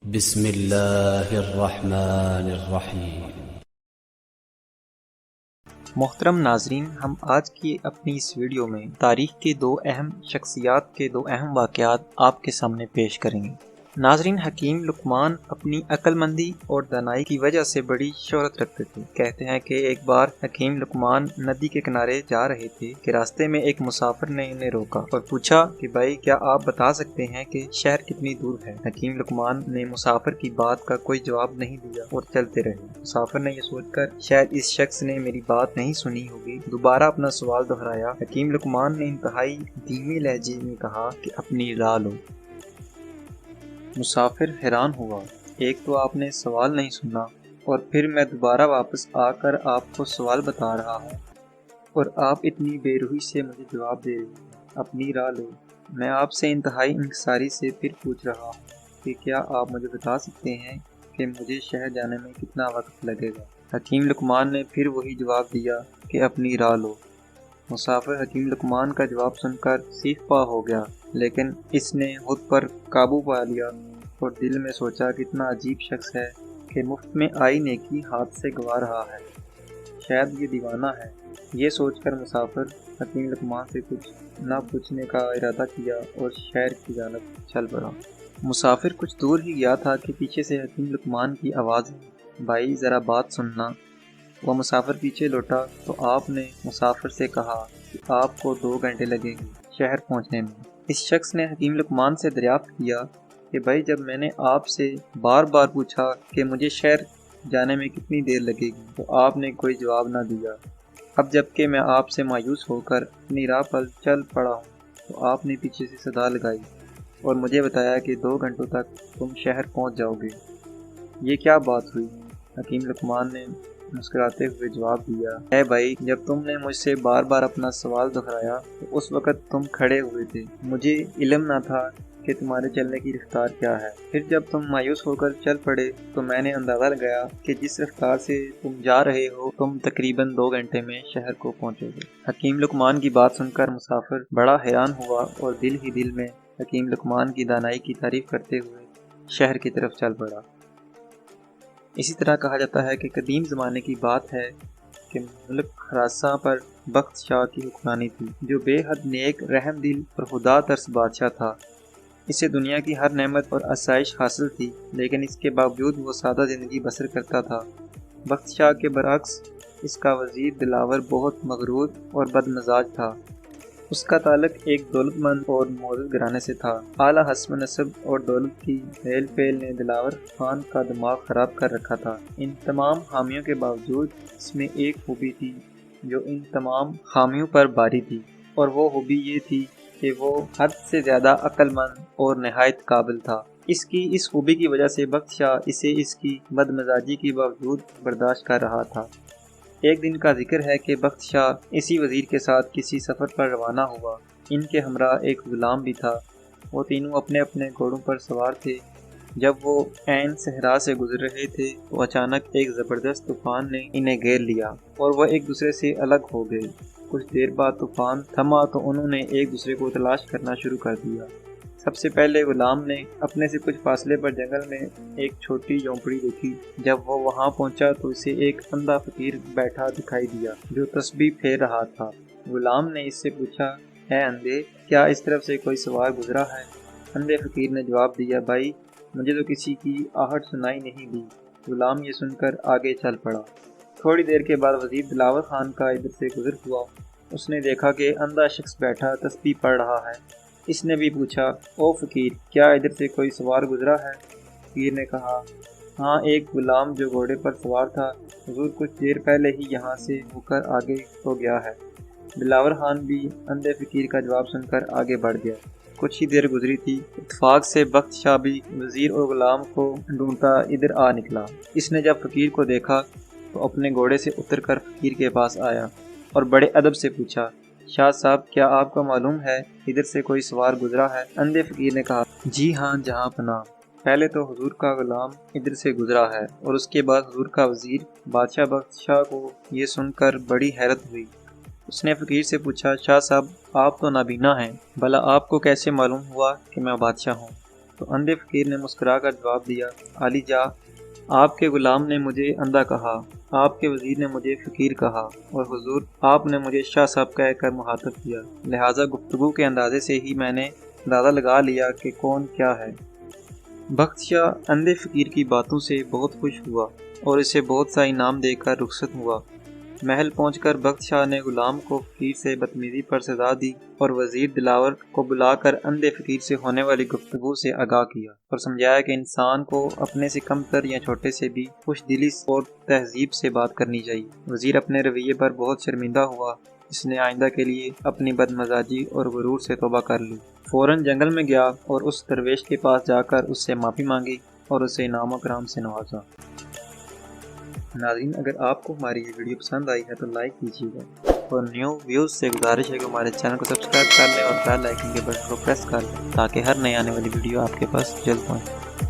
بسم اللہ الرحمن الرحیم۔ محترم ناظرین، ہم آج کی اپنی اس ویڈیو میں تاریخ کے دو اہم شخصیات کے دو اہم واقعات آپ کے سامنے پیش کریں گے۔ ناظرین، حکیم لقمان اپنی عقل مندی اور دانائی کی وجہ سے بڑی شہرت رکھتے تھے۔ کہتے ہیں کہ ایک بار حکیم لقمان ندی کے کنارے جا رہے تھے کہ راستے میں ایک مسافر نے انہیں روکا اور پوچھا کہ بھائی کیا آپ بتا سکتے ہیں کہ شہر کتنی دور ہے؟ حکیم لقمان نے مسافر کی بات کا کوئی جواب نہیں دیا اور چلتے رہے۔ مسافر نے یہ سوچ کر شاید اس شخص نے میری بات نہیں سنی ہوگی، دوبارہ اپنا سوال دہرایا۔ حکیم لقمان نے انتہائی دھیمے لہجے میں کہا کہ اپنی راہ لو۔ مسافر حیران ہوا، ایک تو آپ نے سوال نہیں سنا اور پھر میں دوبارہ واپس آ کر آپ کو سوال بتا رہا ہوں اور آپ اتنی بے روحی سے مجھے جواب دے رہی ہیں، اپنی راہ لو۔ میں آپ سے انتہائی انکساری سے پھر پوچھ رہا ہوں کہ کیا آپ مجھے بتا سکتے ہیں کہ مجھے شہر جانے میں کتنا وقت لگے گا؟ حکیم لقمان نے پھر وہی جواب دیا کہ اپنی راہ لو۔ مسافر حکیم لقمان کا جواب سن کر سیخ پا ہو گیا، لیکن اس نے خود پر قابو پا لیا اور دل میں سوچا کتنا عجیب شخص ہے کہ مفت میں آئی نیکی ہاتھ سے گوا رہا ہے، شاید یہ دیوانہ ہے۔ یہ سوچ کر مسافر حکیم لقمان سے کچھ نہ پوچھنے کا ارادہ کیا اور شہر کی جانب چل پڑا۔ مسافر کچھ دور ہی گیا تھا کہ پیچھے سے حکیم لقمان کی آواز آئی، بھائی ذرا بات سننا۔ وہ مسافر پیچھے لوٹا تو آپ نے مسافر سے کہا کہ آپ کو 2 گھنٹے لگیں گے شہر پہنچنے میں۔ اس شخص نے حکیم لقمان سے دریافت کیا کہ بھائی جب میں نے آپ سے بار بار پوچھا کہ مجھے شہر جانے میں کتنی دیر لگے گی تو آپ نے کوئی جواب نہ دیا۔ اب جب کہ میں آپ سے مایوس ہو کر اپنی راہ پر چل پڑا ہوں تو آپ نے پیچھے سے صدا لگائی اور مجھے بتایا کہ 2 گھنٹوں تک تم شہر پہنچ جاؤ گے۔ یہ کیا بات ہوئی؟ حکیم لقمان نے مسکراتے ہوئے جواب دیا، اے بھائی جب تم نے مجھ سے بار بار اپنا سوال دہرایا تو اس وقت تم کھڑے ہوئے تھے، مجھے علم نہ تھا کہ تمہارے چلنے کی رفتار کیا ہے۔ پھر جب تم مایوس ہو کر چل پڑے تو میں نے اندازہ لگایا کہ جس رفتار سے تم جا رہے ہو تم تقریباً 2 گھنٹے میں شہر کو پہنچو گے۔ حکیم لقمان کی بات سن کر مسافر بڑا حیران ہوا اور دل ہی دل میں حکیم لقمان کی دانائی کی تعریف کرتے ہوئے شہر کی طرف چل پڑا۔ اسی طرح کہا جاتا ہے کہ قدیم زمانے کی بات ہے کہ ملک خراساں پر بخت شاہ کی حکمرانی تھی، جو بے حد نیک، رحم دل اور خدا ترس بادشاہ تھا۔ اسے دنیا کی ہر نعمت اور آسائش حاصل تھی، لیکن اس کے باوجود وہ سادہ زندگی بسر کرتا تھا۔ بخت شاہ کے برعکس اس کا وزیر دلاور بہت مغرور اور بد مزاج تھا۔ اس کا تعلق ایک دولت مند اور معزز گھرانے سے تھا۔ اعلیٰ حسب و نسب اور دولت کی ہیل پھیل نے دلاور خان کا دماغ خراب کر رکھا تھا۔ ان تمام خامیوں کے باوجود اس میں ایک خوبی تھی جو ان تمام خامیوں پر باری تھی، اور وہ خوبی یہ تھی کہ وہ حد سے زیادہ عقل مند اور نہایت قابل تھا۔ اس خوبی کی وجہ سے بخت شاہ اسے اس کی بد مزاجی کے باوجود برداشت کر رہا تھا۔ ایک دن کا ذکر ہے کہ بخت شاہ اسی وزیر کے ساتھ کسی سفر پر روانہ ہوا۔ ان کے ہمراہ ایک غلام بھی تھا۔ وہ تینوں اپنے اپنے گھوڑوں پر سوار تھے۔ جب وہ عین صحرا سے گزر رہے تھے تو اچانک ایک زبردست طوفان نے انہیں گھیر لیا اور وہ ایک دوسرے سے الگ ہو گئے۔ کچھ دیر بعد طوفان تھما تو انہوں نے ایک دوسرے کو تلاش کرنا شروع کر دیا۔ سب سے پہلے غلام نے اپنے سے کچھ فاصلے پر جنگل میں ایک چھوٹی جھونپڑی دیکھی۔ جب وہ وہاں پہنچا تو اسے ایک اندھا فقیر بیٹھا دکھائی دیا جو تسبیح پھیر رہا تھا۔ غلام نے اس سے پوچھا، اے اندھے، کیا اس طرف سے کوئی سوار گزرا ہے؟ اندھے فقیر نے جواب دیا، بھائی مجھے تو کسی کی آہٹ سنائی نہیں دی۔ غلام یہ سن کر آگے چل پڑا۔ تھوڑی دیر کے بعد وزیر دلاور خان کا ادھر سے گزر ہوا۔ اس نے دیکھا کہ اندھا شخص بیٹھا تسبیح پڑھ رہا ہے۔ اس نے بھی پوچھا، او فقیر، کیا ادھر سے کوئی سوار گزرا ہے؟ فقیر نے کہا، ہاں ایک غلام جو گھوڑے پر سوار تھا، حضور کچھ دیر پہلے ہی یہاں سے ہو کر آگے ہو گیا ہے۔ دلاور خان بھی اندھے فقیر کا جواب سن کر آگے بڑھ گیا۔ کچھ ہی دیر گزری تھی، اتفاق سے بخت شاہ بھی وزیر اور غلام کو ڈھونڈتا ادھر آ نکلا۔ اس نے جب فقیر کو دیکھا تو اپنے گھوڑے سے اتر کر فقیر کے پاس آیا اور بڑے ادب سے پوچھا، شاہ صاحب کیا آپ کو معلوم ہے ادھر سے کوئی سوار گزرا ہے؟ اندھے فقیر نے کہا، جی ہاں جہاں پناہ، پہلے تو حضور کا غلام ادھر سے گزرا ہے اور اس کے بعد حضور کا وزیر۔ بادشاہ بخت شاہ کو یہ سن کر بڑی حیرت ہوئی۔ اس نے فقیر سے پوچھا، شاہ صاحب آپ تو نابینا ہیں، بھلا آپ کو کیسے معلوم ہوا کہ میں بادشاہ ہوں؟ تو اندھے فقیر نے مسکرا کر جواب دیا، عالی جا، آپ کے غلام نے مجھے اندھا کہا، آپ کے وزیر نے مجھے فقیر کہا، اور حضور آپ نے مجھے شاہ صاحب کہہ کر مخاطب کیا، لہٰذا گفتگو کے اندازے سے ہی میں نے اندازہ لگا لیا کہ کون کیا ہے۔ بخت شاہ اندھے فقیر کی باتوں سے بہت خوش ہوا اور اسے بہت سا انعام دے کر رخصت ہوا۔ محل پہنچ کر بخت شاہ نے غلام کو فقیر سے بدتمیزی پر سزا دی اور وزیر دلاور کو بلا کر اندھے فقیر سے ہونے والی گفتگو سے آگاہ کیا اور سمجھایا کہ انسان کو اپنے سے کم تر یا چھوٹے سے بھی خوش دلی اور تہذیب سے بات کرنی چاہیے۔ وزیر اپنے رویے پر بہت شرمندہ ہوا، اس نے آئندہ کے لیے اپنی بدمزاجی اور غرور سے توبہ کر لی۔ فوراً جنگل میں گیا اور اس درویش کے پاس جا کر اس سے معافی مانگی اور اسے انعام و کرام سے نوازا۔ ناظرین، اگر آپ کو ہماری یہ ویڈیو پسند آئی ہے تو لائک کیجیے گا، اور نیو ویوز سے گزارش ہے کہ ہمارے چینل کو سبسکرائب کر لیں اور بیل آئیکن کے بٹن کو پریس کر لیں تاکہ ہر نئی آنے والی ویڈیو آپ کے پاس جلد پہنچے۔